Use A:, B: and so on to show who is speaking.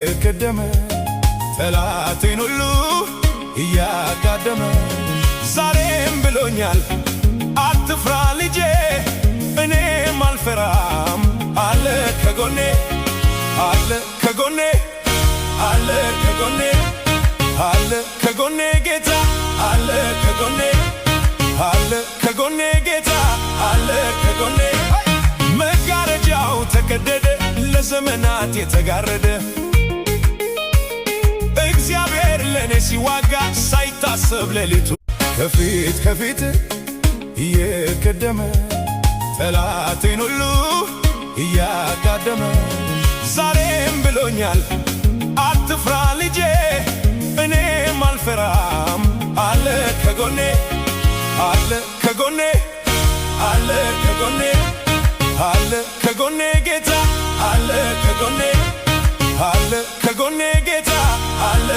A: ቀደመ ጠላቴን ሁሉ እያጋደመ ዛሬም ብሎኛል አትፍራ ልጄ እኔም አልፈራም አለ ከጎኔ አለ ከጎኔ አለ ከጎኔ አለ ከጎኔ ጌታ አለ ከጎኔ አለ ከጎኔ ጌታ አለ ከጎኔ መጋረጃው ተቀደደ ለዘመናት የተጋረደ እግዚአብሔር ለኔ ሲዋጋ ሳይታሰብ ሌሊቱ ከፊት እየቀደመ ጠላቴን ሁሉ እያጋደመ ዛሬም ብሎኛል አትፍራ ልጄ እኔም አልፈራም አለ ከጎኔ አለ ከጎኔ አለ ከጎኔ አለ ከጎኔ ጌታ አለ ከጎኔ አለ ከጎኔ ጌታ አለ